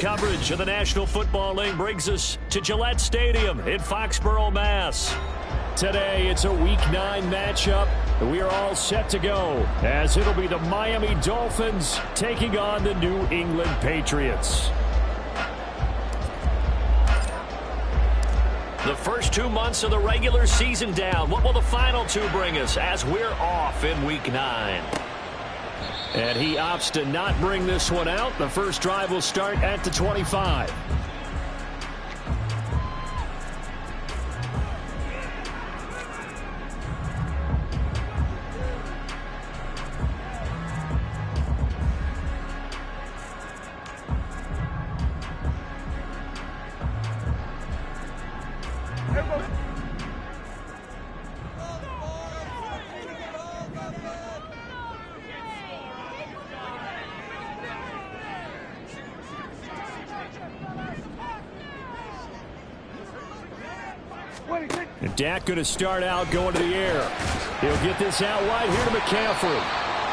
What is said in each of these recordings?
Coverage of the National Football League brings us to Gillette Stadium in Foxborough, Mass. Today, it's a Week 9 matchup. We are all set to go, as it'll be the Miami Dolphins taking on the New England Patriots. The first 2 months of the regular season down. What will the final 2 bring us as we're off in Week 9? And he opts to not bring this one out. The first drive will start at the 25. And Dak going to start out going to the air. He'll get this out wide here to McCaffrey.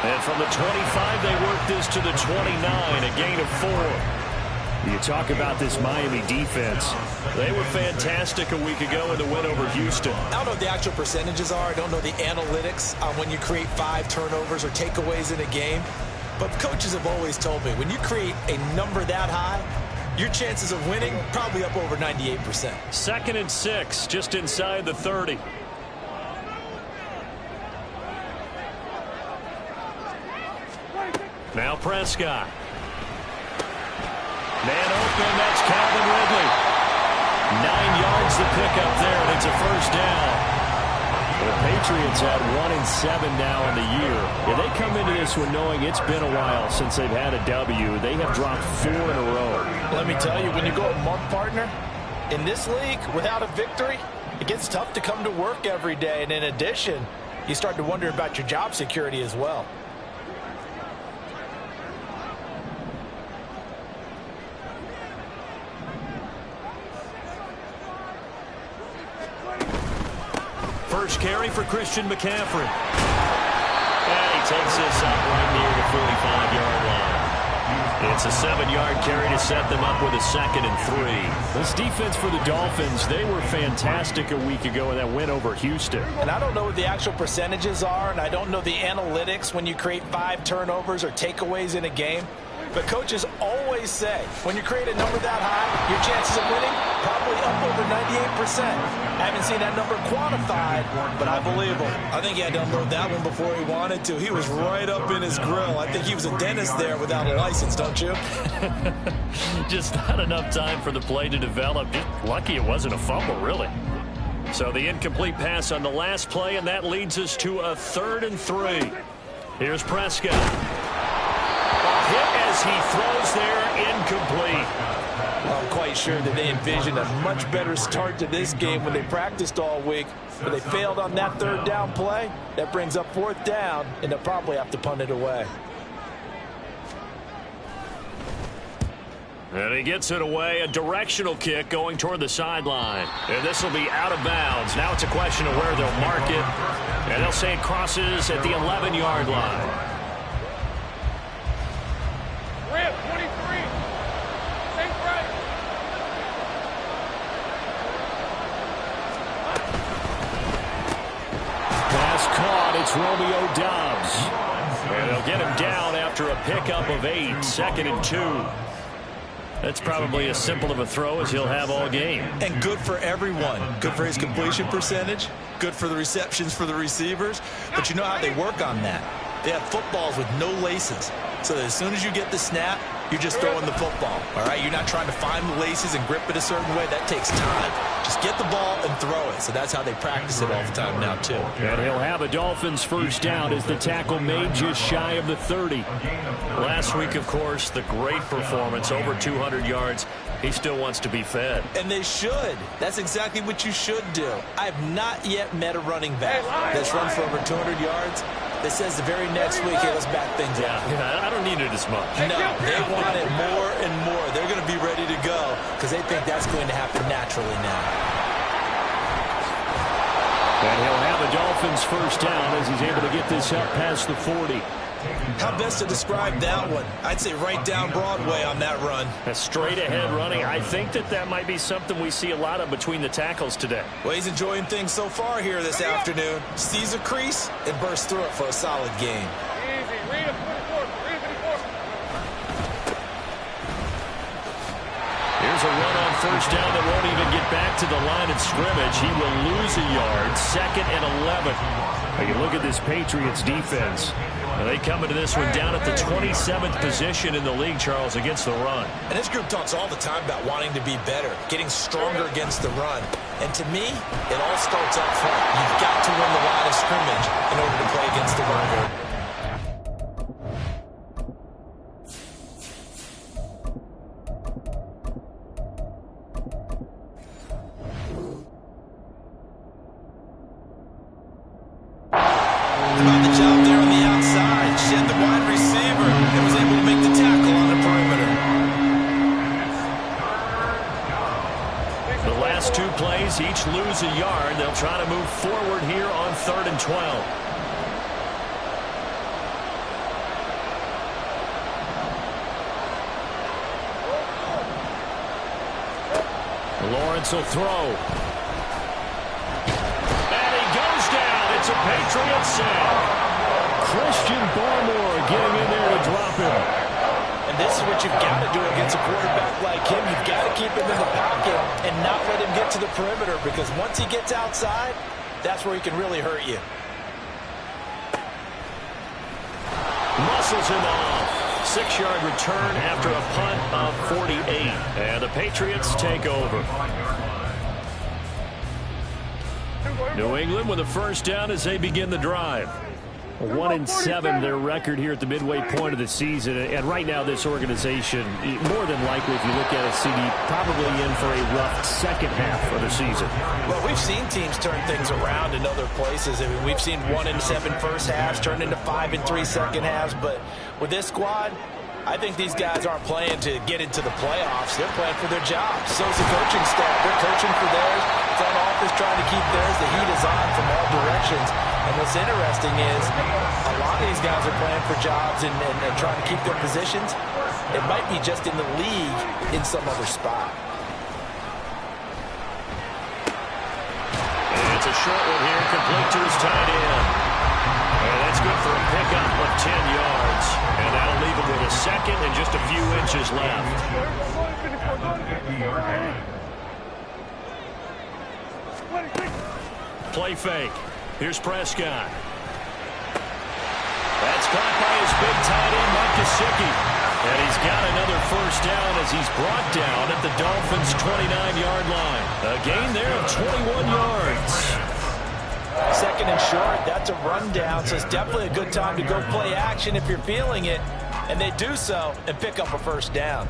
And from the 25, they work this to the 29, a gain of 4. You talk about this Miami defense. They were fantastic a week ago in the win over Houston. I don't know what the actual percentages are. I don't know the analytics on when you create 5 turnovers or takeaways in a game. But coaches have always told me, when you create a number that high, your chances of winning probably up over 98%. 2nd and 6, just inside the 30. Now Prescott. Man open, that's Calvin Ridley. 9 yards to pick up there, and it's a first down. The Patriots had 1-7 now in the year. Yeah, they come into this one knowing it's been a while since they've had a W. They have dropped 4 in a row. Let me tell you, when you go a month, partner, in this league, without a victory, it gets tough to come to work every day. And in addition, you start to wonder about your job security as well. First carry for Christian McCaffrey. And he takes this up right near the 45-yard line. It's a 7-yard carry to set them up with a 2nd and 3. This defense for the Dolphins, they were fantastic a week ago in that win over Houston. And I don't know what the actual percentages are, and I don't know the analytics when you create 5 turnovers or takeaways in a game. But coaches always say, when you create a number that high, your chances of winning probably up over 98%. I haven't seen that number quantified, but I believe him. I think he had to unload that one before he wanted to. He was right up in his grill. I think he was a dentist there without a license, don't you? Just not enough time for the play to develop. Just lucky it wasn't a fumble, really. So the incomplete pass on the last play, and that leads us to a 3rd and 3. Here's Prescott. Hit as he throws there, incomplete. I'm quite sure that they envisioned a much better start to this game when they practiced all week, but they failed on that 3rd down play. That brings up 4th down, and they'll probably have to punt it away. And he gets it away, a directional kick going toward the sideline. And this will be out of bounds. Now it's a question of where they'll mark it. And they'll say it crosses at the 11-yard line. It's Romeo Doubs. And they'll get him down after a pickup of 8, 2nd and 2. That's probably as simple of a throw as he'll have all game. And good for everyone. Good for his completion percentage. Good for the receptions for the receivers. But you know how they work on that. They have footballs with no laces. So that as soon as you get the snap, you're just throwing the football. All right? You're not trying to find the laces and grip it a certain way. That takes time. Just get the ball and throw it. So that's how they practice it all the time now, too. And he'll have a Dolphins first down as the tackle made just shy of the 30. Last week, of course, the great performance, over 200 yards. He still wants to be fed. And they should. That's exactly what you should do. I have not yet met a running back that's run for over 200 yards that says the very next week, hey, let's back things up. Yeah, I don't need it as much. No, they want it more and more. They're going to be ready to go because they think that's going to happen naturally now. And he'll have a Dolphins first down as he's able to get this up past the 40. How best to describe that one? I'd say right down Broadway on that run. A straight ahead running. I think that might be something we see a lot of between the tackles today. Well, he's enjoying things so far here this afternoon. Sees a crease and bursts through it for a solid game. Here's a run on first down that won't even get back to the line of scrimmage. He will lose a yard. 2nd and 11. Now you look at this Patriots defense. Now they come into this one down at the 27th position in the league, Charles, against the run. And this group talks all the time about wanting to be better, getting stronger against the run. And to me, it all starts up front. You've got to win the line of scrimmage in order to play against the run. About the job there on the outside. Shed the wide receiver and was able to make the tackle on the perimeter. The last 2 plays, each lose a yard. They'll try to move forward here on 3rd and 12. Lawrence will throw. It's a Patriot sack. Christian Barmore getting in there to drop him. And this is what you've got to do against a quarterback like him. You've got to keep him in the pocket and not let him get to the perimeter, because once he gets outside, that's where he can really hurt you. Muscles him off. 6-yard return after a punt of 48. And the Patriots take over. New England with a first down as they begin the drive. 1-7 their record here at the midway point of the season. And right now this organization, more than likely if you look at it, CD, probably in for a rough second half of the season. Well, we've seen teams turn things around in other places. I mean, we've seen 1-7 first halves turn into 5-3 second halves. But with this squad, I think these guys aren't playing to get into the playoffs. They're playing for their jobs. So's the coaching staff. They're coaching for theirs. Front office trying to keep theirs. The heat is on from all directions. And what's interesting is a lot of these guys are playing for jobs and trying to keep their positions. It might be just in the league in some other spot. And it's a short one here, complete to his tight end. And that's good for a pickup of 10 yards. And that'll leave him with a second and just a few inches left. Play fake. Here's Prescott. That's caught by his big tight end, Mike Gesicki. And he's got another first down as he's brought down at the Dolphins' 29-yard line. A gain there of 21 yards. 2nd and short, that's a rundown, so it's definitely a good time to go play action if you're feeling it. And they do so and pick up a first down.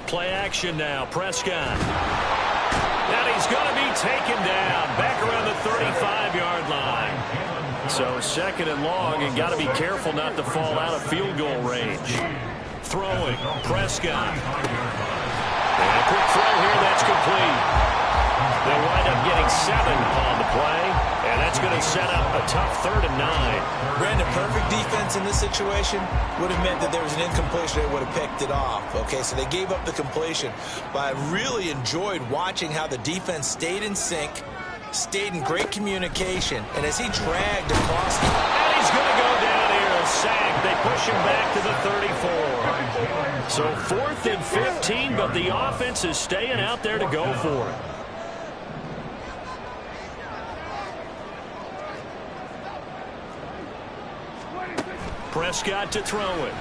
Play action now, Prescott. And he's going to be taken down back around the 35-yard line. So 2nd and long, and got to be careful not to fall out of field goal range. Throwing, Prescott. And a quick throw here, that's complete. They'll wind up getting 7 on the play, and that's going to set up a tough 3rd and 9. Brandon, perfect defense in this situation would have meant that there was an incompletion. They would have picked it off. Okay, so they gave up the completion. But I really enjoyed watching how the defense stayed in sync, stayed in great communication, and as he dragged across the... And he's going to go down here, a sack. They push him back to the 34. So 4th and 15, but the offense is staying out there to go for it. Prescott to throw it.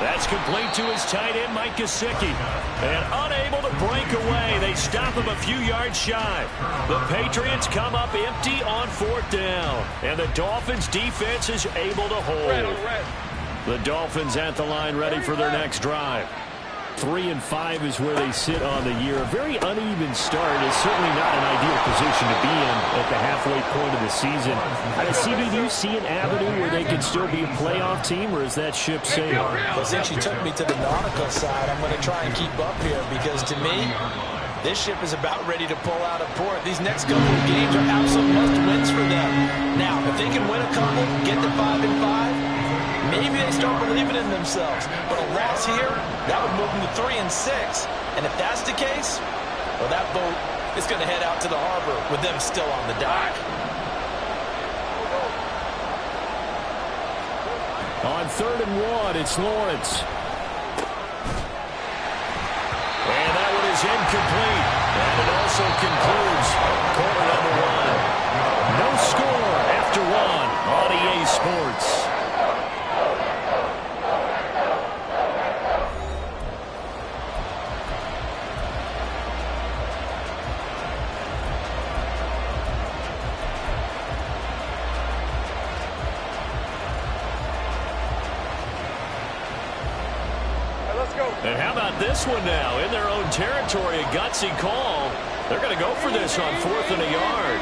That's complete to his tight end, Mike Gesicki. And unable to break away. They stop him a few yards shy. The Patriots come up empty on 4th down. And the Dolphins defense is able to hold. The Dolphins at the line ready for their next drive. 3-5 is where they sit on the year. A very uneven start is certainly not an ideal position to be in at the halfway point of the season. CB, do you see an avenue where they could still be a playoff team, or is that ship sailed? Well, since you took me to the nautical side, I'm going to try and keep up here because to me, This ship is about ready to pull out of port. These next couple of games are absolute must-wins for them. Now, if they can win a couple, get to 5-5, maybe they start believing in themselves. But a loss here, that would move them to 3-6. And if that's the case, well, that boat is going to head out to the harbor with them still on the dock. On 3rd and 1, it's Lawrence. And that one is incomplete. And it also concludes quarter number 1. No score after 1 on EA Sports. And how about this one now? In their own territory, a gutsy call. They're going to go for this on 4th and a yard.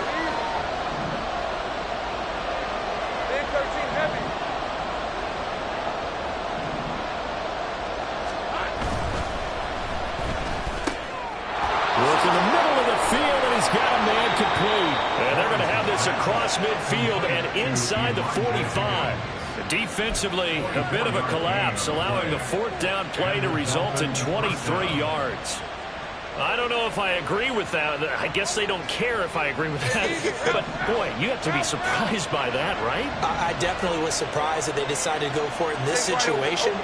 Look in the middle of the field, and he's got a man complete. And they're going to have this across midfield and inside the 45. Defensively, a bit of a collapse, allowing the 4th down play to result in 23 yards. I don't know if I agree with that. I guess they don't care if I agree with that. But, boy, you have to be surprised by that, right? I definitely was surprised that they decided to go for it in this situation.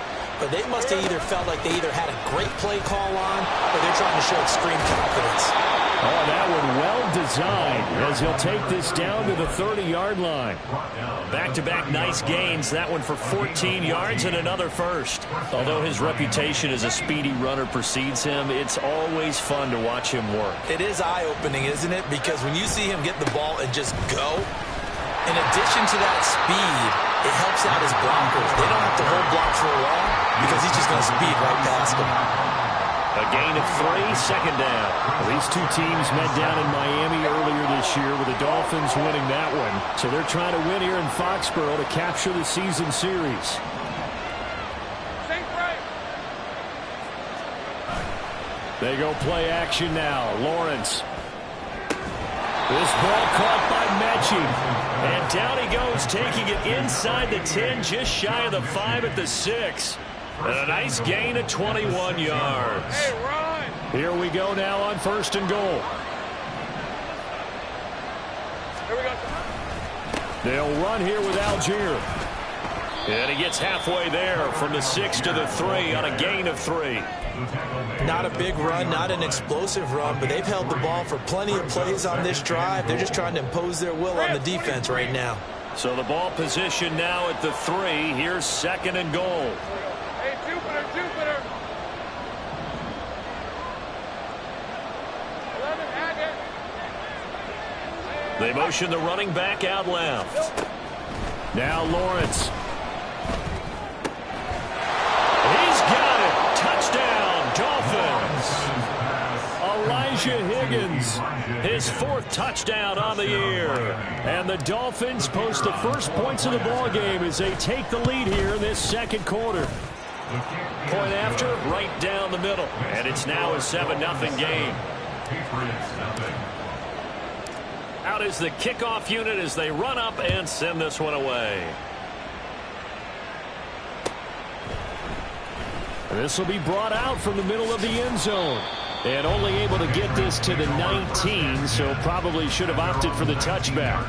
But they must have either felt like they either had a great play call on or they're trying to show extreme confidence. Oh, that one well designed as he'll take this down to the 30-yard line. Back-to-back nice gains. That one for 14 yards and another first. Although his reputation as a speedy runner precedes him, it's always fun to watch him work. It is eye-opening, isn't it? Because when you see him get the ball and just go, in addition to that speed, it helps out his blockers. They don't have to hold blocks for a while because he's just going to speed right past them. A gain of 3, second down. These two teams met down in Miami earlier this year with the Dolphins winning that one. So they're trying to win here in Foxborough to capture the season series. They go play action now. Lawrence. This ball caught by Mechie. And down he goes, taking it inside the 10, just shy of the 5 at the 6. And a nice gain of 21 yards. Hey, run! Here we go now on 1st and goal. Here we go. They'll run here with Algier. And he gets halfway there from the 6 to the 3 on a gain of 3. Not a big run, not an explosive run, but they've held the ball for plenty of plays on this drive. They're just trying to impose their will on the defense right now. So the ball position now at the 3. Here's 2nd and goal. Hey, Jupiter, Jupiter. 11, Agate. They motion the running back out left. Now Lawrence. He's got it. Touchdown, Dolphins. Elijah Higgins, his 4th touchdown on the year. And the Dolphins post the first points of the ball game as they take the lead here in this 2nd quarter. Point after, right down the middle. And it's now a 7-0 game. Out is the kickoff unit as they run up and send this one away. This will be brought out from the middle of the end zone. And only able to get this to the 19, so probably should have opted for the touchback.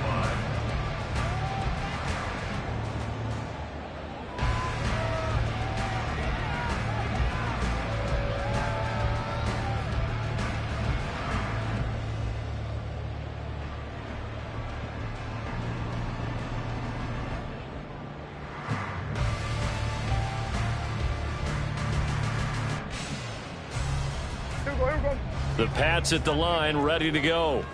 The Pats at the line, ready to go.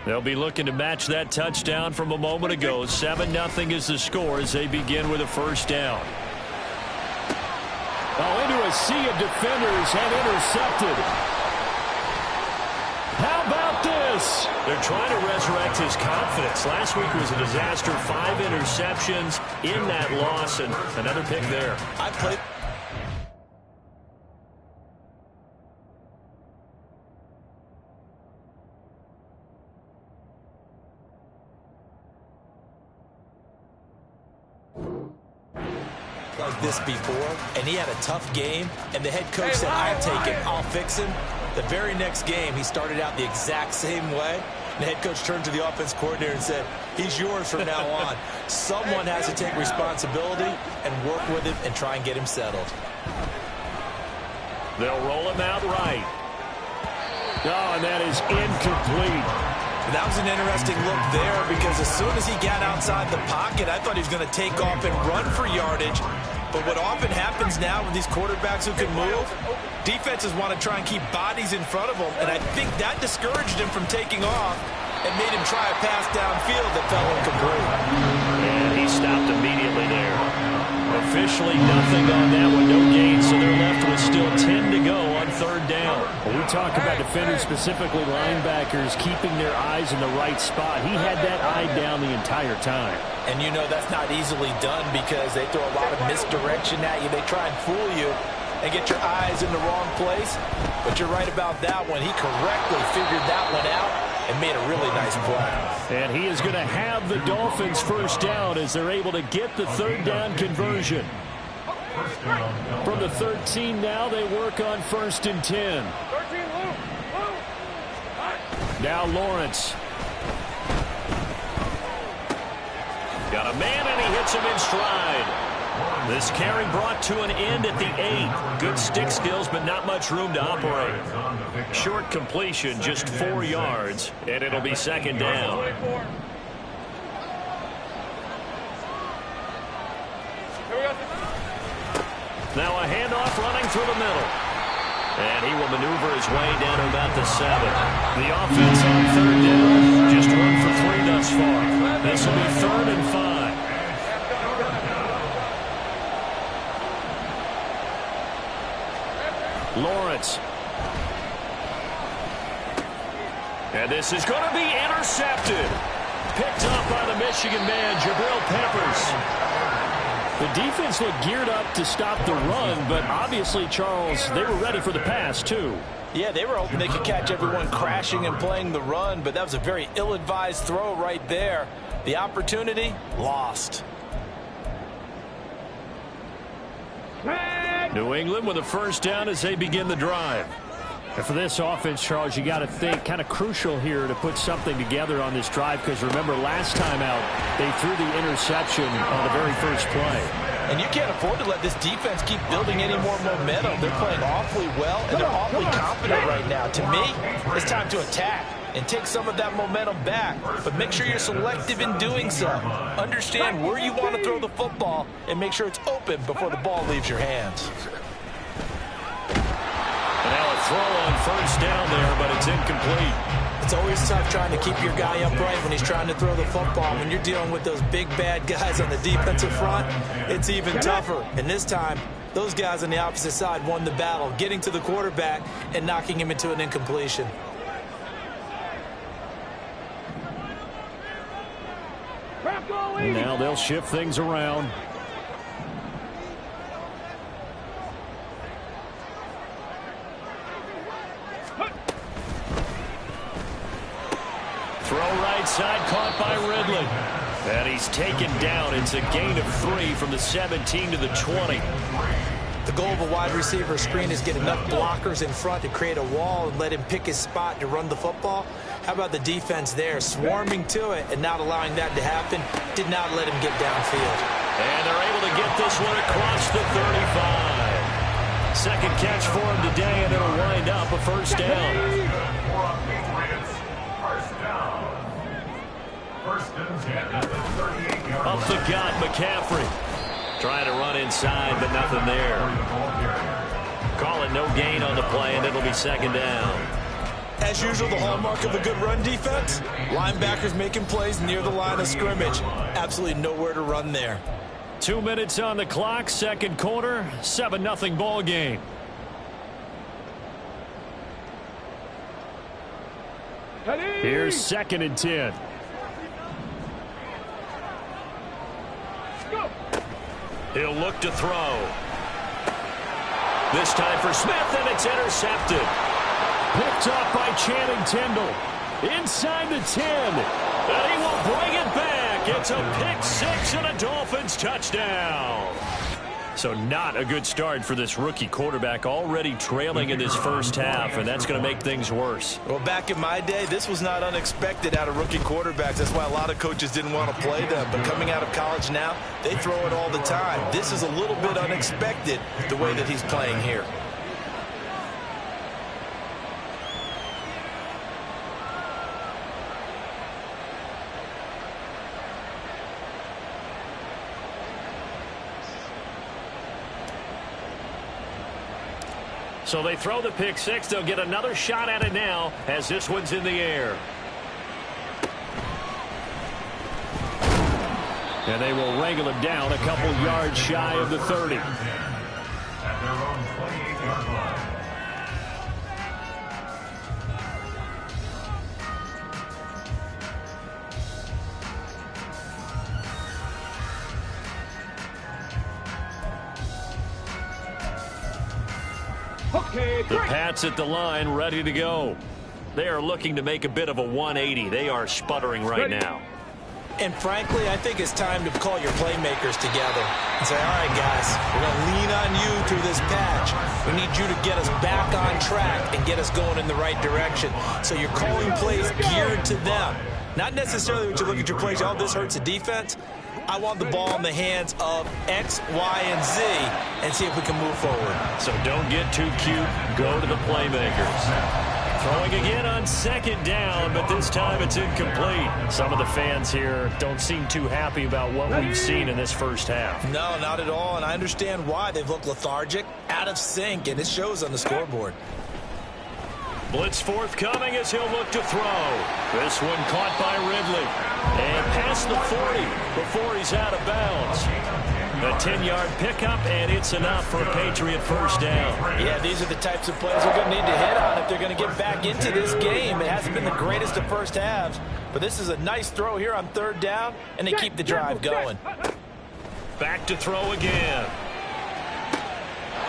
They'll be looking to match that touchdown from a moment ago. 7-0 is the score as they begin with a first down. Oh, into a sea of defenders and intercepted. How about this? They're trying to resurrect his confidence. Last week was a disaster. 5 interceptions in that loss, and another pick there. I played. like this before, and he had a tough game, and the head coach said, I'll take him, I'll fix him. The very next game, he started out the exact same way. The head coach turned to the offense coordinator and said, he's yours from now on. Someone has to take responsibility and work with him and try and get him settled. They'll roll him out right. Oh, and that is incomplete. That was an interesting look there because as soon as he got outside the pocket, I thought he was going to take off and run for yardage. But what often happens now with these quarterbacks who can move, defenses want to try and keep bodies in front of them, and I think that discouraged him from taking off and made him try a pass downfield that fell incomplete. And he stopped immediately there. Officially nothing on that one, no gain, so they're left with still 10 to go on third down. When we talk about defenders, specifically linebackers, keeping their eyes in the right spot. He had that eye down the entire time. And you know that's not easily done because they throw a lot of misdirection at you. They try and fool you and get your eyes in the wrong place. But you're right about that one. He correctly figured that one out and made a really nice play. And he is going to have the Dolphins first down as they're able to get the third down conversion. From the 13 now, they work on 1st and 10. Now Lawrence. Got a man, and he hits him in stride. This carry brought to an end at the 8. Good stick skills, but not much room to operate. Short completion, just 4 yards, and it'll be second down. Now a handoff running through the middle. And he will maneuver his way down to about the 7. The offense on third down, just 1 for 3 thus far. This will be 3rd and 5. Lawrence. And this is going to be intercepted. Picked up by the Michigan man, Jabril Peppers. The defense looked geared up to stop the run, but obviously, Charles, they were ready for the pass, too. Yeah, they were hoping they could catch everyone crashing and playing the run, but that was a very ill-advised throw right there. The opportunity, lost. New England with a first down as they begin the drive. And for this offense, Charles, you got to think kind of crucial here to put something together on this drive because remember last time out they threw the interception on the very first play. And you can't afford to let this defense keep building any more momentum. They're playing awfully well and they're awfully confident right now. To me, it's time to attack and take some of that momentum back, but make sure you're selective in doing so. Understand where you want to throw the football and make sure it's open before the ball leaves your hands. And now a throw on first down there, but it's incomplete. It's always tough trying to keep your guy upright when he's trying to throw the football. When you're dealing with those big bad guys on the defensive front, it's even tougher. And this time, those guys on the opposite side won the battle, getting to the quarterback and knocking him into an incompletion. Now they'll shift things around. Throw right side, caught by Ridley. And he's taken down. It's a gain of 3 from the 17 to the 20. The goal of a wide receiver screen is get enough blockers in front to create a wall and let him pick his spot to run the football. How about the defense there, swarming to it and not allowing that to happen? Did not let him get downfield. And they're able to get this one across the 35. Second catch for him today, and it'll wind up a first down. Up the gut, McCaffrey. Trying to run inside, but nothing there. Call it no gain on the play, and it'll be second down. As usual, the hallmark of a good run defense, linebackers making plays near the line of scrimmage. Absolutely nowhere to run there. 2 minutes on the clock, second quarter, 7-0 ball game. Here's 2nd and 10. He'll look to throw. This time for Smith, and it's intercepted. Picked up by Channing Tindall. Inside the 10. And he will bring it back. It's a pick 6 and a Dolphins touchdown. So not a good start for this rookie quarterback, already trailing in this first half, and that's going to make things worse. Well, back in my day, this was not unexpected out of rookie quarterbacks. That's why a lot of coaches didn't want to play them. But coming out of college now, they throw it all the time. This is a little bit unexpected, the way that he's playing here. So they throw the pick six. They'll get another shot at it now as this one's in the air. And they will wrangle him down a couple yards shy of the 30. At their own 28-yard line. The Pats at the line, ready to go. They are looking to make a bit of a 180. They are sputtering right now. And frankly, I think it's time to call your playmakers together and say, all right, guys, we're going to lean on you through this patch. We need you to get us back on track and get us going in the right direction. So you're calling plays geared to them. Not necessarily when you look at your plays, oh, this hurts the defense. I want the ball in the hands of X, Y, and Z and see if we can move forward. So don't get too cute. Go to the playmakers. Throwing again on second down, but this time it's incomplete. Some of the fans here don't seem too happy about what we've seen in this first half. No, not at all, and I understand why. They've looked lethargic, out of sync, and it shows on the scoreboard. Blitz forthcoming as he'll look to throw. This one caught by Ridley. And past the 40 before he's out of bounds. A 10-yard pickup, and it's enough for a Patriot first down. Yeah, these are the types of plays they're going to need to hit on if they're going to get back into this game. It hasn't been the greatest of first halves, but this is a nice throw here on third down, and they keep the drive going. Back to throw again.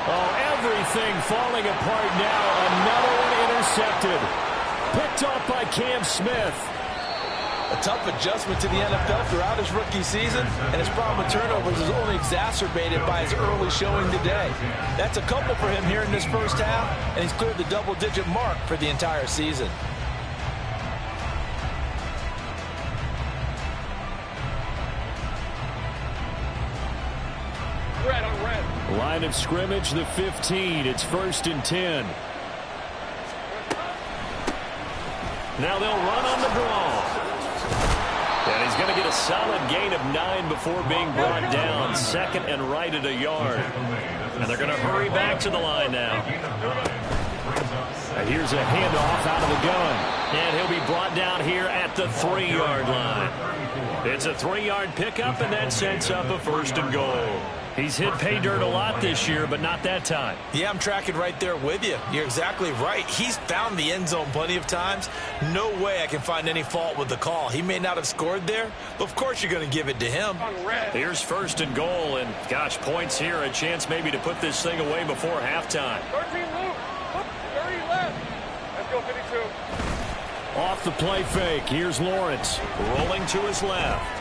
Oh, everything falling apart now. Another one intercepted. Picked off by Cam Smith. A tough adjustment to the NFL throughout his rookie season, and his problem with turnovers is only exacerbated by his early showing today. That's a couple for him here in this first half, and he's cleared the double-digit mark for the entire season. Red on red. Line of scrimmage, the 15. It's 1st and 10. Now they'll run on the draw. And he's going to get a solid gain of 9 before being brought down. Second and right at a yard. And they're going to hurry back to the line now. And here's a handoff out of the gun. And he'll be brought down here at the 3-yard line. It's a 3-yard pickup, and that sets up a 1st and goal. He's hit pay dirt a lot this year, but not that time. Yeah, I'm tracking right there with you. You're exactly right. He's found the end zone plenty of times. No way I can find any fault with the call. He may not have scored there, but of course you're going to give it to him. Here's 1st and goal, and gosh, points here. A chance maybe to put this thing away before halftime. 13 loop. 30 left. Let's go 52. Off the play fake. Here's Lawrence. Rolling to his left.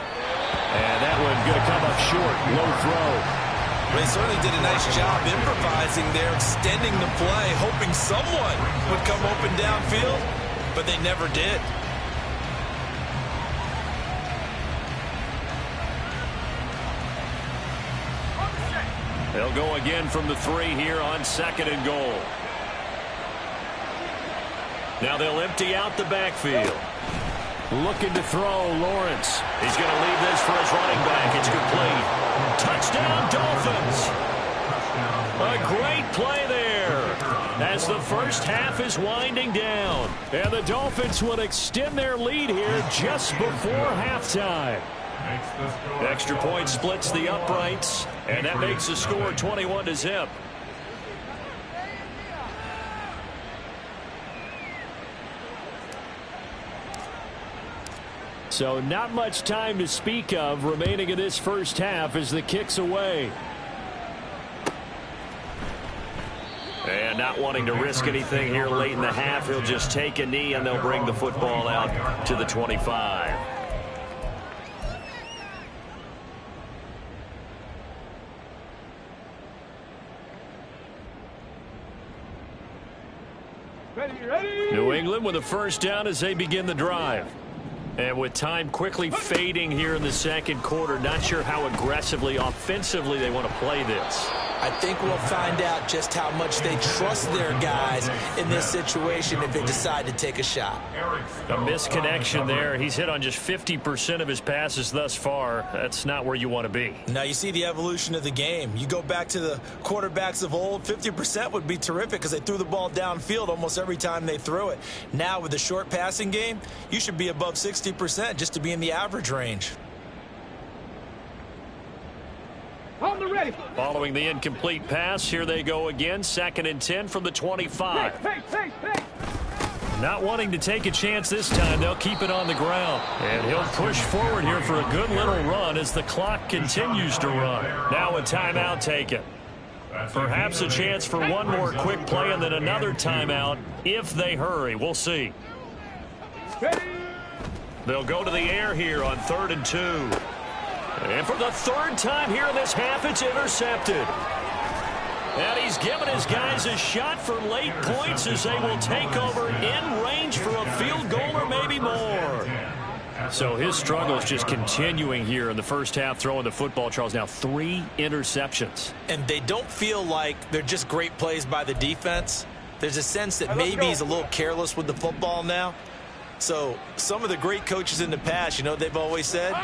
And that one going to come up short. Low throw. They certainly did a nice job improvising there, extending the play, hoping someone would come open downfield, but they never did. They'll go again from the 3 here on 2nd and goal. Now they'll empty out the backfield. Looking to throw, Lawrence. He's going to leave this for his running back. It's complete. Touchdown, Dolphins. A great play there as the first half is winding down. And the Dolphins will extend their lead here just before halftime. Extra point splits the uprights, and that makes the score 21-0. So not much time to speak of remaining in this first half as the kick's away. And not wanting to risk anything here late in the half, he'll just take a knee and they'll bring the football out to the 25. New England with a first down as they begin the drive. And with time quickly fading here in the second quarter, not sure how aggressively, offensively they want to play this. I think we'll find out just how much they trust their guys in this situation if they decide to take a shot. A misconnection there. He's hit on just 50% of his passes thus far. That's not where you want to be. Now you see the evolution of the game. You go back to the quarterbacks of old, 50% would be terrific because they threw the ball downfield almost every time they threw it. Now with the short passing game, you should be above 60% just to be in the average range. Following the incomplete pass, here they go again. 2nd and 10 from the 25. Not wanting to take a chance this time, they'll keep it on the ground. And he'll push forward here for a good little run as the clock continues to run. Now a timeout taken. Perhaps a chance for one more quick play and then another timeout if they hurry. We'll see. They'll go to the air here on 3rd and 2. And for the 3rd time here in this half, it's intercepted. And he's given his guys a shot for late points as they will take over in range for a field goal or maybe more. So his struggles just continuing here in the first half throwing the football, Charles. Now 3 interceptions. And they don't feel like they're just great plays by the defense. There's a sense that maybe he's a little careless with the football now. So some of the great coaches in the past, you know, they've always said,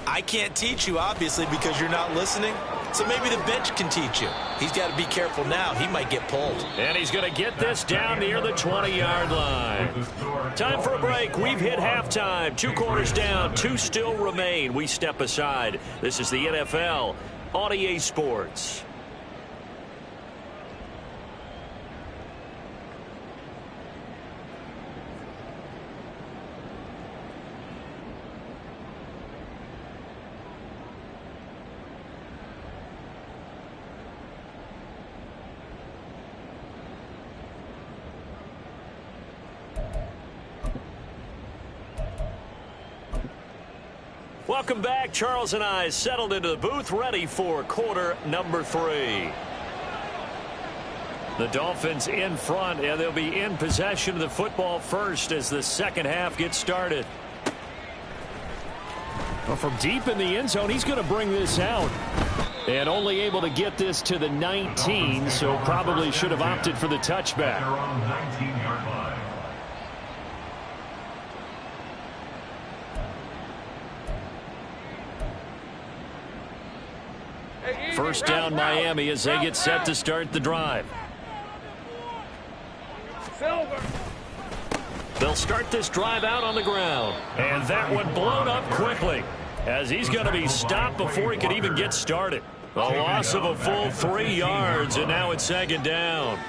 I can't teach you, obviously, because you're not listening. So maybe the bench can teach you. He's got to be careful now. He might get pulled. And he's going to get this down near the 20-yard line. Time for a break. We've hit halftime. 2 quarters down. 2 still remain. We step aside. This is the NFL on EA Sports. Welcome back. Charles and I settled into the booth, ready for quarter number 3. The Dolphins in front, and they'll be in possession of the football first as the second half gets started. Well, from deep in the end zone, he's going to bring this out. And only able to get this to the 19, so probably should have opted for the touchback. First down Miami as they get set to start the drive. They'll start this drive out on the ground. And that one blown up quickly as he's going to be stopped before he could even get started. A loss of a full 3 yards, and now it's 2nd down.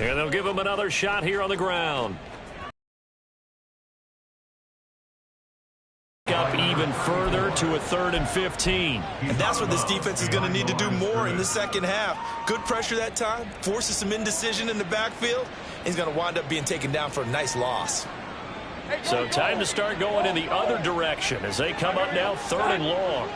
And they'll give him another shot here on the ground. Up even further to a 3rd and 15. And that's what this defense is going to need to do more in the second half. Good pressure that time, forces some indecision in the backfield. He's going to wind up being taken down for a nice loss. So time to start going in the other direction as they come up now 3rd and long.